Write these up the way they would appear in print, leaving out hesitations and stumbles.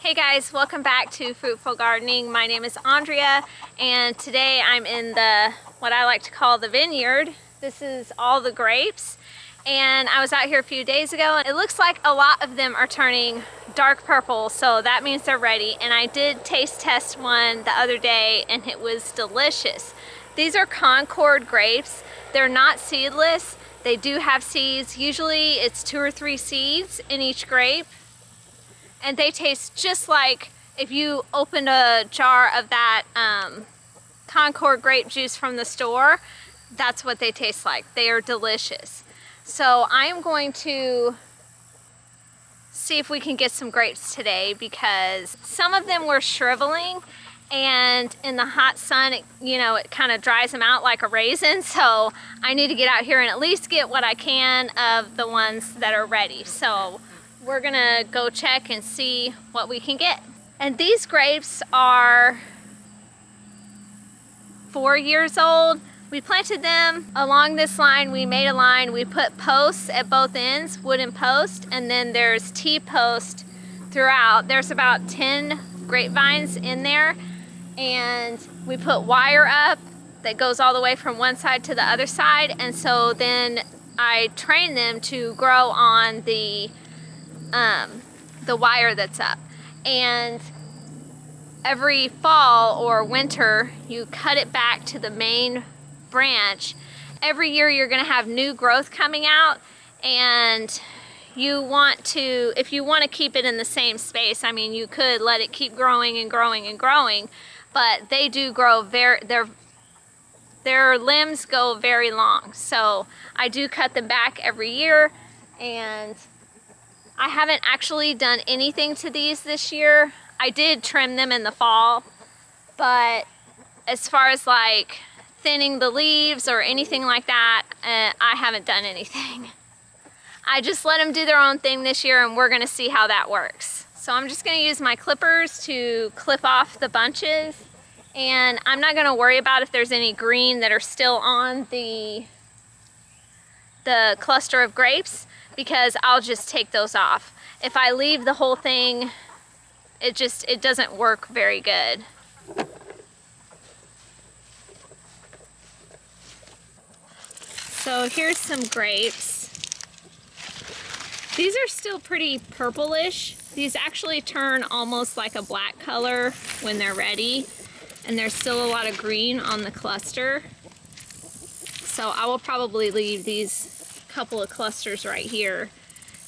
Hey guys, welcome back to Fruitful Gardening. My name is Andrea and today I'm in what I like to call the vineyard. This is all the grapes and I was out here a few days ago and it looks like a lot of them are turning dark purple, so that means they're ready. And I did taste test one the other day and it was delicious. These are concord grapes. They're not seedless. They do have seeds. Usually it's 2 or 3 seeds in each grape. And they taste just like if you opened a jar of that concord grape juice from the store. That's what they taste like. They are delicious. So I'm going to see if we can get some grapes today because some of them were shriveling, and in the hot sun, it kind of dries them out like a raisin. So I need to get out here and at least get what I can of the ones that are ready. So we're gonna go check and see what we can get. And these grapes are 4 years old. We planted them along this line. We made a line. We put posts at both ends, wooden posts, and then there's T-post throughout. There's about 10 grapevines in there, and we put wire up that goes all the way from one side to the other side. And so then I trained them to grow on the wire that's up, and every fall or winter you cut it back to the main branch. Every year you're going to have new growth coming out, and you want to, if you want to keep it in the same space, I mean, you could let it keep growing and growing and growing, but they do grow their limbs go very long. So I do cut them back every year, and I haven't actually done anything to these this year. I did trim them in the fall, but as far as like thinning the leaves or anything like that, I haven't done anything. I just let them do their own thing this year, and we're gonna see how that works. So I'm just gonna use my clippers to clip off the bunches, and I'm not gonna worry about if there's any green that are still on the cluster of grapes, because I'll just take those off. If I leave the whole thing, it doesn't work very good. So here's some grapes. These are still pretty purplish. These actually turn almost like a black color when they're ready, and there's still a lot of green on the cluster. So I will probably leave these couple of clusters right here,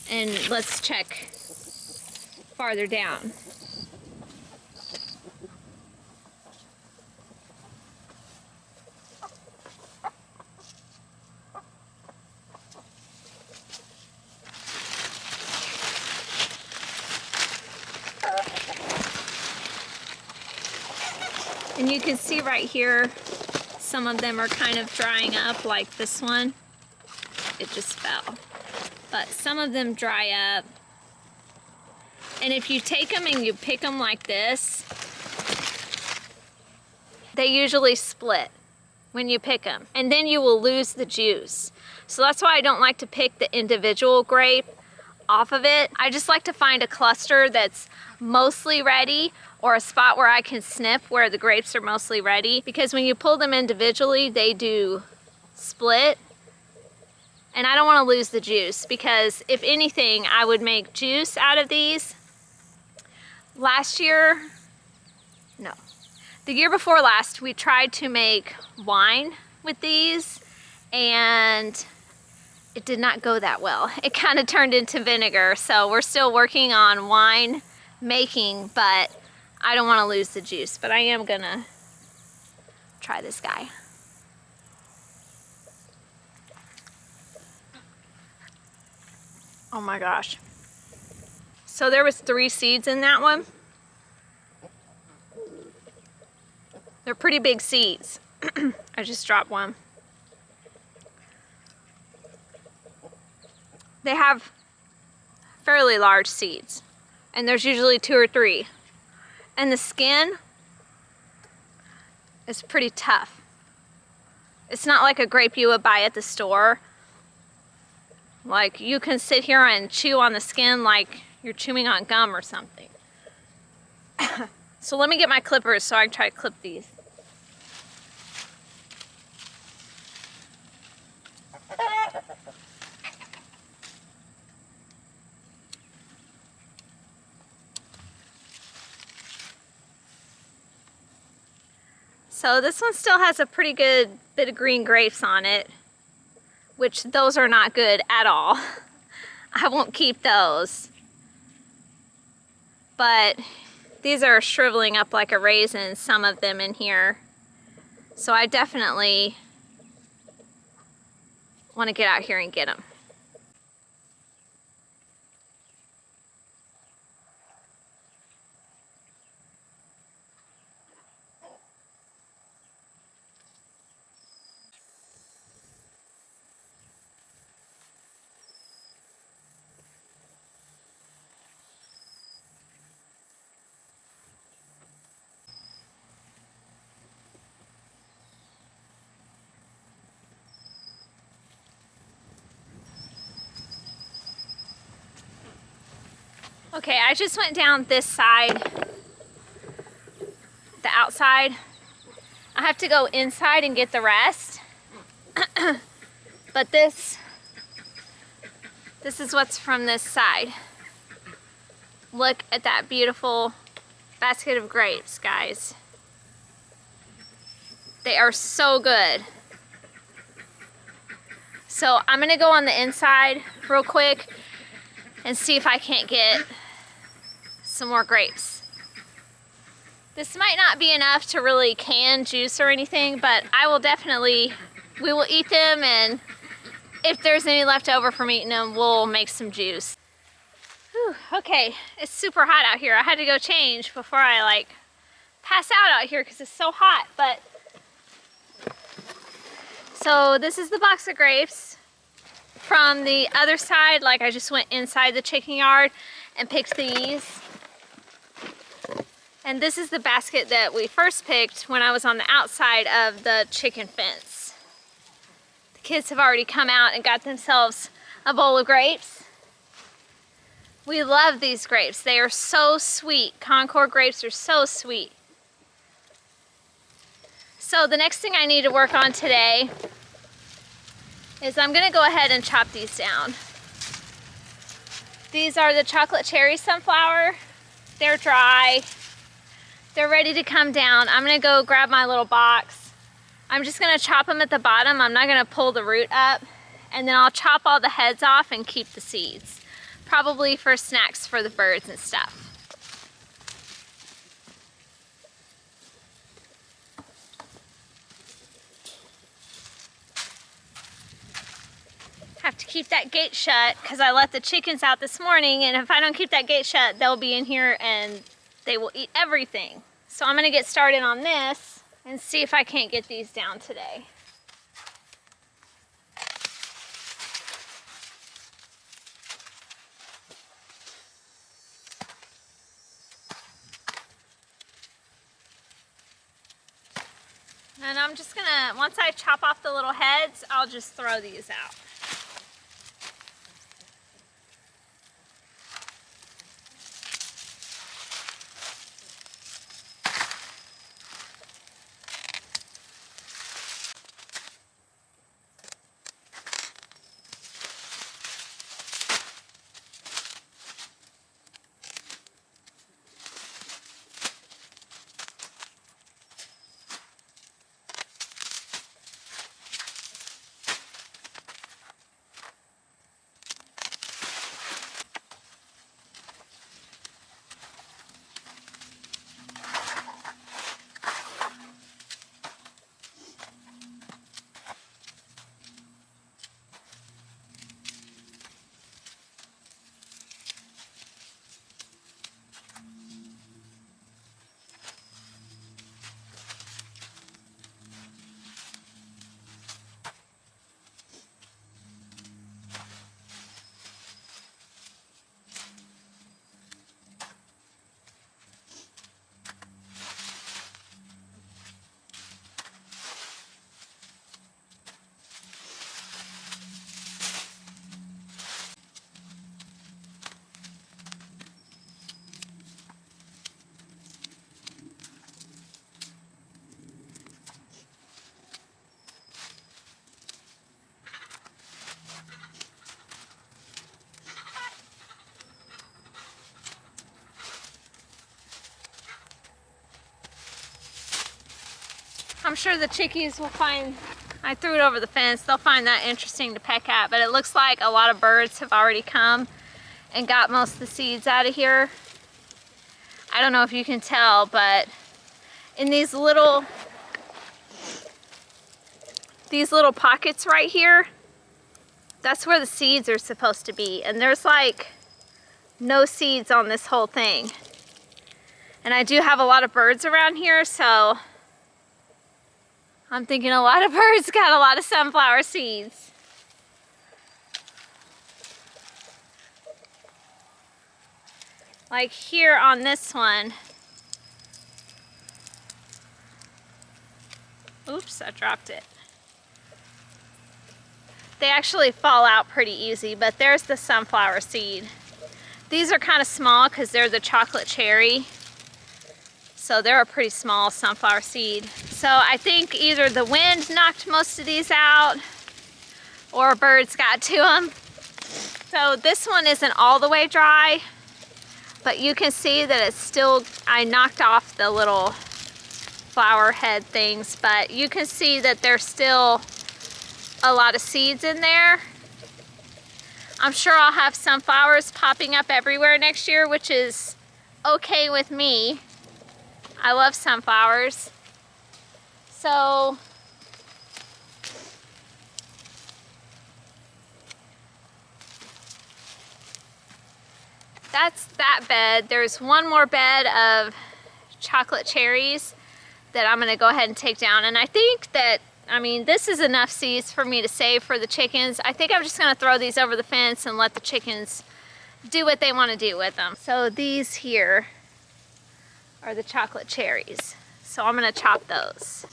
and let's check farther down. And you can see right here, some of them are kind of drying up, like this one. It just fell. But some of them dry up. And if you take them and you pick them like this, they usually split when you pick them, and then you will lose the juice. So that's why I don't like to pick the individual grape off of it. I just like to find a cluster that's mostly ready, or a spot where I can snip where the grapes are mostly ready, because when you pull them individually, they do split. And I don't want to lose the juice, because if anything, I would make juice out of these. The year before last, we tried to make wine with these, and it did not go that well. It kind of turned into vinegar, so we're still working on wine making, but I don't want to lose the juice. But I am gonna try this guy. Oh my gosh. So there was 3 seeds in that one. They're pretty big seeds. I just dropped one. They have fairly large seeds, and there's usually 2 or 3. And the skin is pretty tough. It's not like a grape you would buy at the store. Like, you can sit here and chew on the skin like you're chewing on gum or something. So let me get my clippers so I can try to clip these. So this one still has a pretty good bit of green grapes on it, which those are not good at all. I won't keep those. But these are shriveling up like a raisin, some of them in here. So I definitely want to get out here and get them. Okay, I just went down this side, the outside. I have to go inside and get the rest. But this is what's from this side. Look at that beautiful basket of grapes, guys. They are so good. So I'm gonna go on the inside real quick and see if I can't get some more grapes. This might not be enough to really can juice or anything, but I will definitely, we will eat them, and if there's any left over from eating them, we'll make some juice. Whew, okay, it's super hot out here. I had to go change before I like pass out here because it's so hot. But so this is the box of grapes. From the other side, like I just went inside the chicken yard and picked these. And this is the basket that we first picked when I was on the outside of the chicken fence. The kids have already come out and got themselves a bowl of grapes. We love these grapes. They are so sweet. Concord grapes are so sweet. So the next thing I need to work on today is I'm gonna go ahead and chop these down. These are the chocolate cherry sunflower. They're dry. They're ready to come down. I'm gonna go grab my little box. I'm just gonna chop them at the bottom. I'm not gonna pull the root up. And then I'll chop all the heads off and keep the seeds. Probably for snacks for the birds and stuff. Have to keep that gate shut because I let the chickens out this morning, and if I don't keep that gate shut, they'll be in here and they will eat everything. So I'm gonna get started on this and see if I can't get these down today. And I'm just gonna, once I chop off the little heads, I'll just throw these out. I'm sure the chickies will find, I threw it over the fence, they'll find that interesting to peck at, but it looks like a lot of birds have already come and got most of the seeds out of here. I don't know if you can tell, but in these little pockets right here, that's where the seeds are supposed to be. And there's like no seeds on this whole thing. And I do have a lot of birds around here, so I'm thinking a lot of birds got a lot of sunflower seeds. Like here on this one. Oops, I dropped it. They actually fall out pretty easy, but there's the sunflower seed. These are kind of small because they're the chocolate cherry. So they're a pretty small sunflower seed. So I think either the wind knocked most of these out or birds got to them. So this one isn't all the way dry, but you can see that it's still, I knocked off the little flower head things, but you can see that there's still a lot of seeds in there. I'm sure I'll have sunflowers popping up everywhere next year, which is okay with me. I love sunflowers. So that's that bed. There's one more bed of chocolate cherries that I'm gonna go ahead and take down. And I think that, I mean, this is enough seeds for me to save for the chickens. I think I'm just gonna throw these over the fence and let the chickens do what they wanna do with them. So these here are the chocolate cherries. So I'm gonna chop those.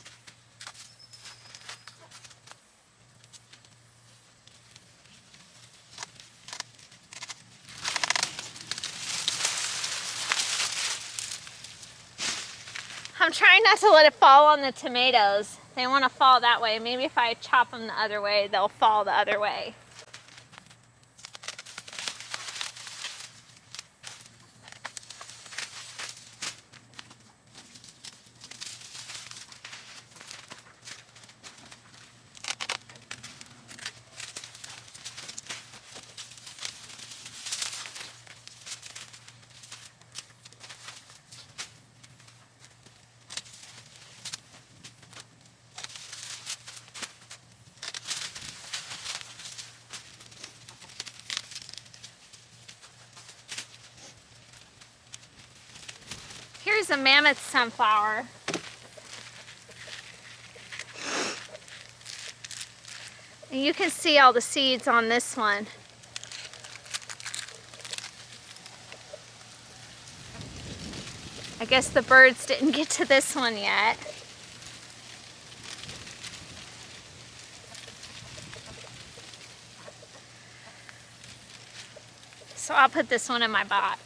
I'm trying not to let it fall on the tomatoes. They want to fall that way. Maybe if I chop them the other way, they'll fall the other way. Here's a mammoth sunflower. And you can see all the seeds on this one. I guess the birds didn't get to this one yet. So I'll put this one in my box.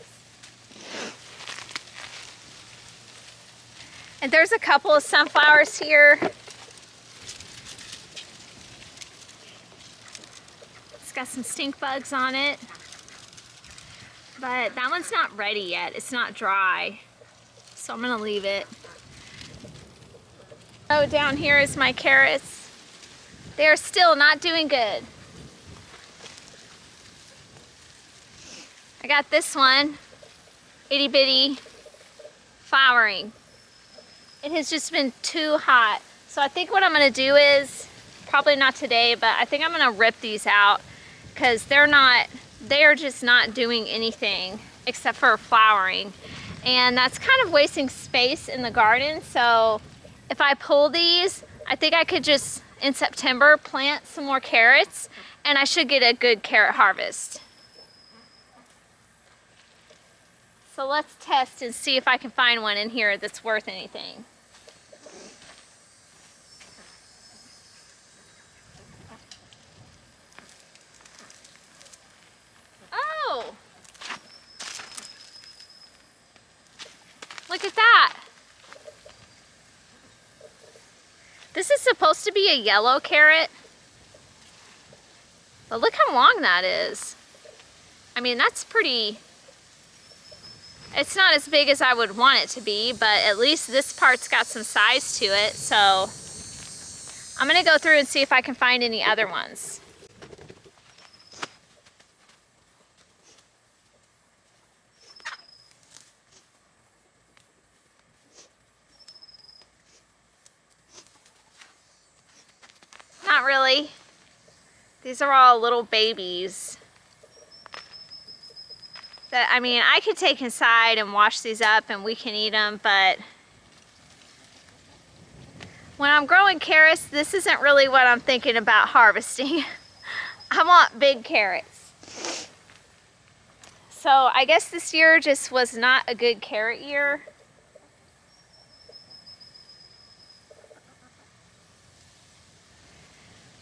And there's a couple of sunflowers here. It's got some stink bugs on it. But that one's not ready yet. It's not dry. So I'm gonna leave it. Oh, down here is my carrots. They're still not doing good. I got this one, itty bitty, flowering. It has just been too hot. So I think what I'm gonna do is, probably not today, but I think I'm gonna rip these out because they are just not doing anything except for flowering. And that's kind of wasting space in the garden. So if I pull these, I think I could just, in September, plant some more carrots and I should get a good carrot harvest. So let's test and see if I can find one in here that's worth anything. Oh! Look at that! This is supposed to be a yellow carrot, but look how long that is. I mean, that's pretty... It's not as big as I would want it to be, but at least this part's got some size to it, so I'm gonna go through and see if I can find any other ones. Not really. These are all little babies. That, I mean, I could take inside and wash these up and we can eat them, but when I'm growing carrots, this isn't really what I'm thinking about harvesting. I want big carrots. So I guess this year just was not a good carrot year.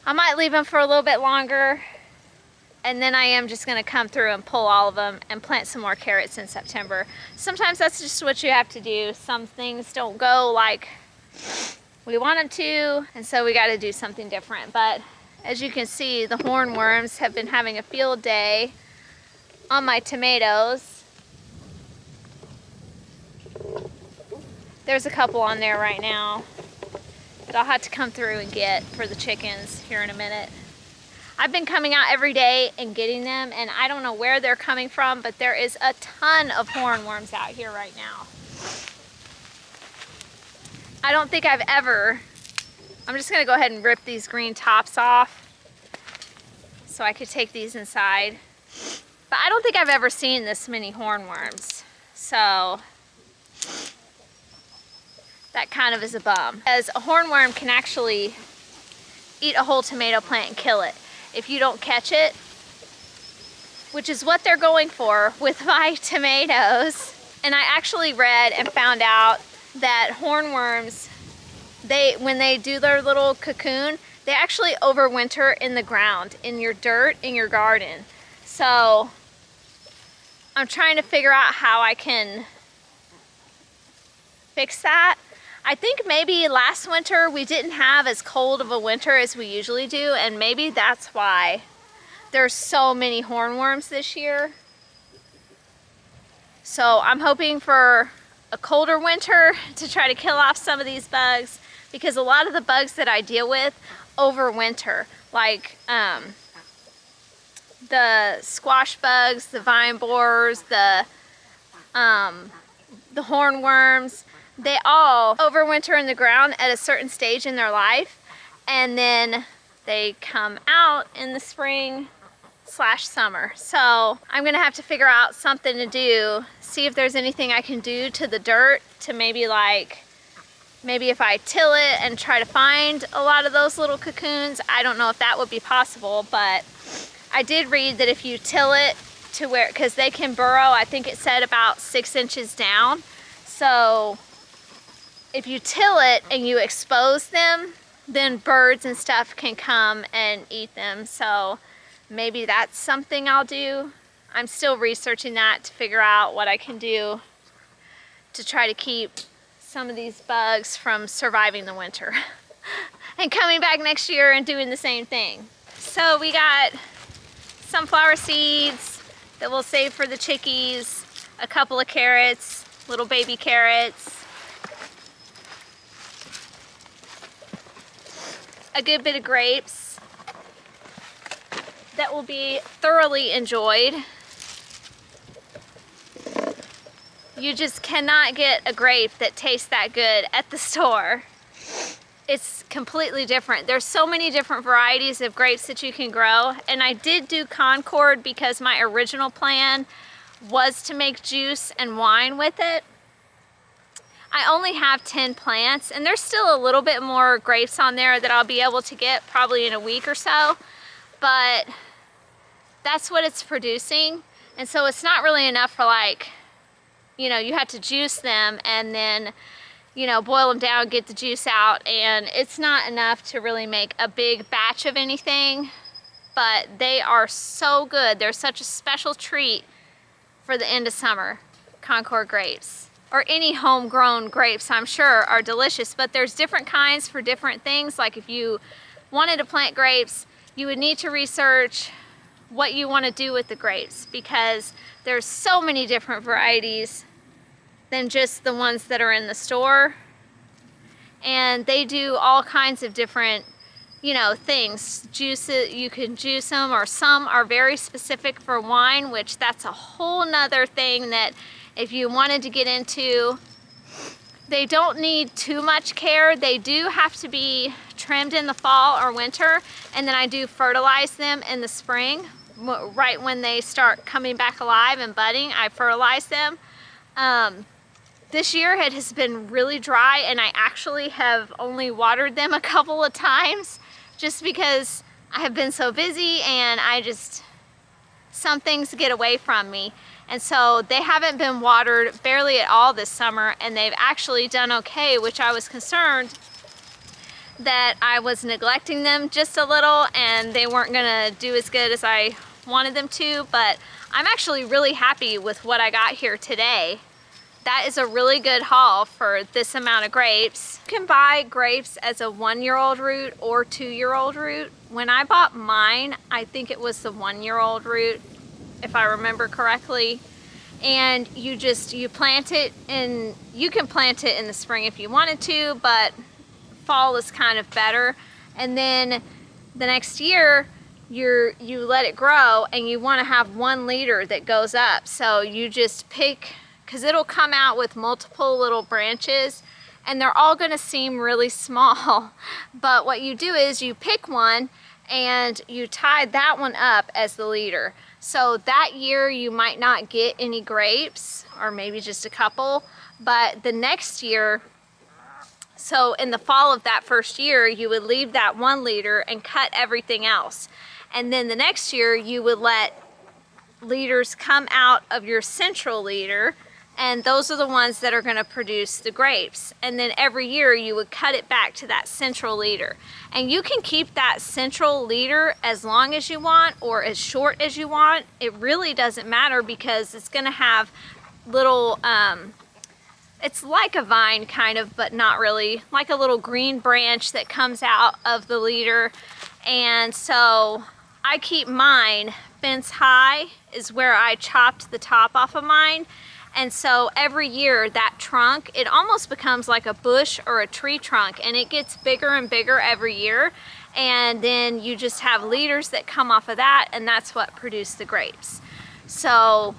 I might leave them for a little bit longer, and then I am just gonna come through and pull all of them and plant some more carrots in September. Sometimes that's just what you have to do. Some things don't go like we want them to, and so we gotta do something different. But as you can see, the hornworms have been having a field day on my tomatoes. There's a couple on there right now that I'll have to come through and get for the chickens here in a minute. I've been coming out every day and getting them, and I don't know where they're coming from, but there is a ton of hornworms out here right now. I don't think I've ever, I'm just gonna go ahead and rip these green tops off so I could take these inside. But I don't think I've ever seen this many hornworms. So that kind of is a bum. As a hornworm can actually eat a whole tomato plant and kill it if you don't catch it, which is what they're going for with my tomatoes. And I actually read and found out that hornworms, when they do their little cocoon, they actually overwinter in the ground, in your dirt, in your garden. So I'm trying to figure out how I can fix that. I think maybe last winter we didn't have as cold of a winter as we usually do, and maybe that's why there's so many hornworms this year. So I'm hoping for a colder winter to try to kill off some of these bugs, because a lot of the bugs that I deal with overwinter, like the squash bugs, the vine borers, the hornworms. They all overwinter in the ground at a certain stage in their life, and then they come out in the spring / summer. So I'm gonna have to figure out something to do, see if there's anything I can do to the dirt to maybe if I till it and try to find a lot of those little cocoons. I don't know if that would be possible, but I did read that if you till it to where, because they can burrow, I think it said about 6 inches down. So if you till it and you expose them, then birds and stuff can come and eat them. So maybe that's something I'll do. I'm still researching that to figure out what I can do to try to keep some of these bugs from surviving the winter and coming back next year and doing the same thing. So we got sunflower seeds that we'll save for the chickies, a couple of carrots, little baby carrots, a good bit of grapes that will be thoroughly enjoyed. You just cannot get a grape that tastes that good at the store. It's completely different. There's so many different varieties of grapes that you can grow, and I did do concord because my original plan was to make juice and wine with it. I only have 10 plants, and there's still a little bit more grapes on there that I'll be able to get probably in a week or so, but that's what it's producing. And so it's not really enough for, like, you know, you have to juice them and then, you know, boil them down, get the juice out, and it's not enough to really make a big batch of anything, but they are so good. They're such a special treat for the end of summer. Concord grapes, or any homegrown grapes, I'm sure are delicious, but there's different kinds for different things. Like if you wanted to plant grapes, you would need to research what you want to do with the grapes, because there's so many different varieties than just the ones that are in the store. And they do all kinds of different you know, things. Juice it, you can juice them, or some are very specific for wine, which that's a whole nother thing that if you wanted to get into. They don't need too much care. They do have to be trimmed in the fall or winter, and then I do fertilize them in the spring. Right when they start coming back alive and budding, I fertilize them. This year it has been really dry, and I actually have only watered them a couple of times just because I have been so busy, and some things get away from me. And so they haven't been watered barely at all this summer, and they've actually done okay, which I was concerned that I was neglecting them just a little and they weren't gonna do as good as I wanted them to, but I'm actually really happy with what I got here today. That is a really good haul for this amount of grapes. You can buy grapes as a 1-year-old root or 2-year-old root. When I bought mine, I think it was the 1-year-old root, if I remember correctly. And you plant it, and you can plant it in the spring if you wanted to, but fall is kind of better. And then the next year you let it grow, and you want to have 1 leader that goes up. So you just pick, because it'll come out with multiple little branches, and they're all going to seem really small. But what you do is you pick one and you tie that one up as the leader. So that year you might not get any grapes, or maybe just a couple, but the next year, so in the fall of that first year, you would leave that 1 leader and cut everything else. And then the next year you would let leaders come out of your central leader, and those are the ones that are going to produce the grapes. And then every year you would cut it back to that central leader. And you can keep that central leader as long as you want or as short as you want. It really doesn't matter, because it's going to have little, it's like a vine kind of, but not really, like a little green branch that comes out of the leader. And so I keep mine fence high, is where I chopped the top off of mine. And so every year that trunk, it almost becomes like a bush or a tree trunk, and it gets bigger and bigger every year. And then you just have leaders that come off of that, and that's what produce the grapes. So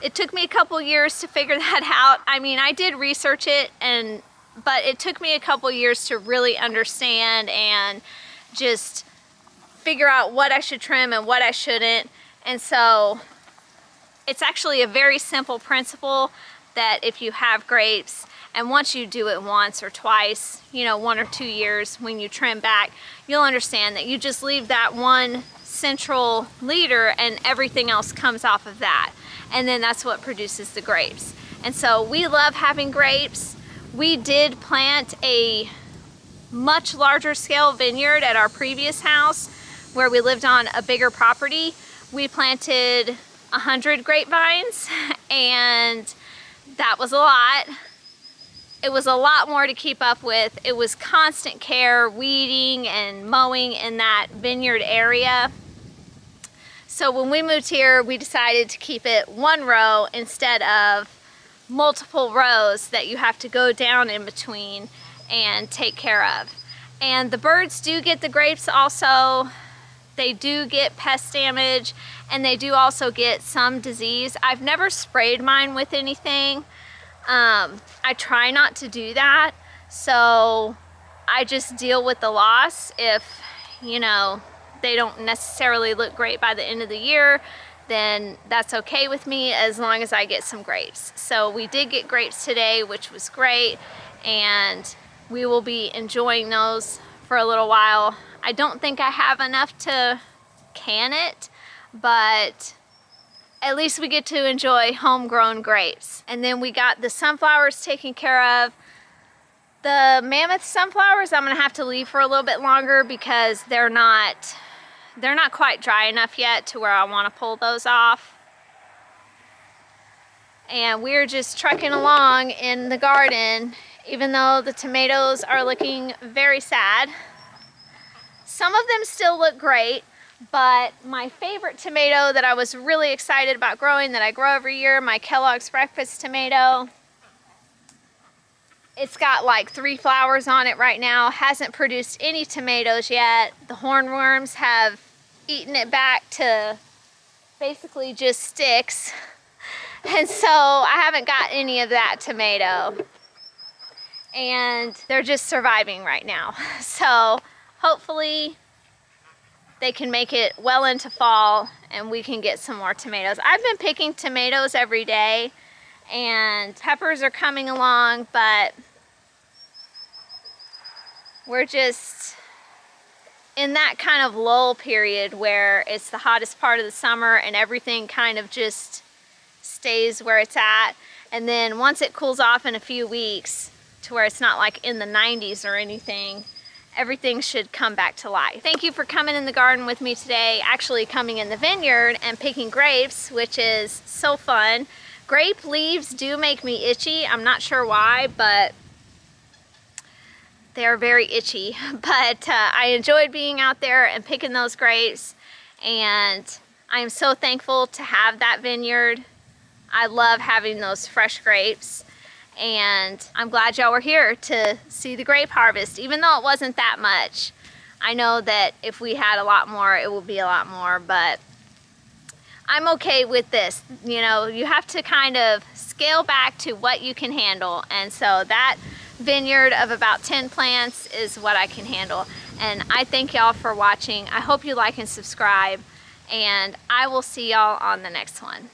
it took me a couple years to figure that out. I mean, I did research it, but it took me a couple years to really understand and just figure out what I should trim and what I shouldn't. And so it's actually a very simple principle that if you have grapes, and once you do it once or twice, you know, 1 or 2 years, when you trim back, you'll understand that you just leave that 1 central leader and everything else comes off of that. And then that's what produces the grapes. And so we love having grapes. We did plant a much larger scale vineyard at our previous house where we lived on a bigger property. We planted 100 grapevines, and that was a lot. It was a lot more to keep up with. It was constant care, weeding and mowing in that vineyard area. So when we moved here, we decided to keep it 1 row instead of multiple rows that you have to go down in between and take care of. And the birds do get the grapes also. They do get pest damage, and they do also get some disease. I've never sprayed mine with anything. I try not to do that, so I just deal with the loss. If, you know, they don't necessarily look great by the end of the year, then that's okay with me as long as I get some grapes. So we did get grapes today, which was great, and we will be enjoying those for a little while. I don't think I have enough to can it, but at least we get to enjoy homegrown grapes. And then we got the sunflowers taken care of. The mammoth sunflowers I'm gonna have to leave for a little bit longer because they're not quite dry enough yet to where I wanna pull those off. And we're just trekking along in the garden, even though the tomatoes are looking very sad. Some of them still look great, but my favorite tomato that I was really excited about growing, that I grow every year, my Kellogg's breakfast tomato, It's got like 3 flowers on it right now. Hasn't produced any tomatoes yet. The hornworms have eaten it back to basically just sticks. And so I haven't got any of that tomato. And they're just surviving right now. So hopefully they can make it well into fall and we can get some more tomatoes. I've been picking tomatoes every day, and peppers are coming along, but we're just in that kind of lull period where it's the hottest part of the summer and everything kind of just stays where it's at. And then once it cools off in a few weeks to where it's not like in the 90s or anything, everything should come back to life. Thank you for coming in the garden with me today, actually coming in the vineyard and picking grapes, which is so fun. Grape leaves do make me itchy. I'm not sure why, but they're very itchy. But I enjoyed being out there and picking those grapes, and I am so thankful to have that vineyard. I love having those fresh grapes. And I'm glad y'all were here to see the grape harvest, even though it wasn't that much. I know that if we had a lot more, it would be a lot more, but I'm okay with this. You know, you have to kind of scale back to what you can handle. And so that vineyard of about 10 plants is what I can handle. And I thank y'all for watching. I hope you like and subscribe, and I will see y'all on the next one.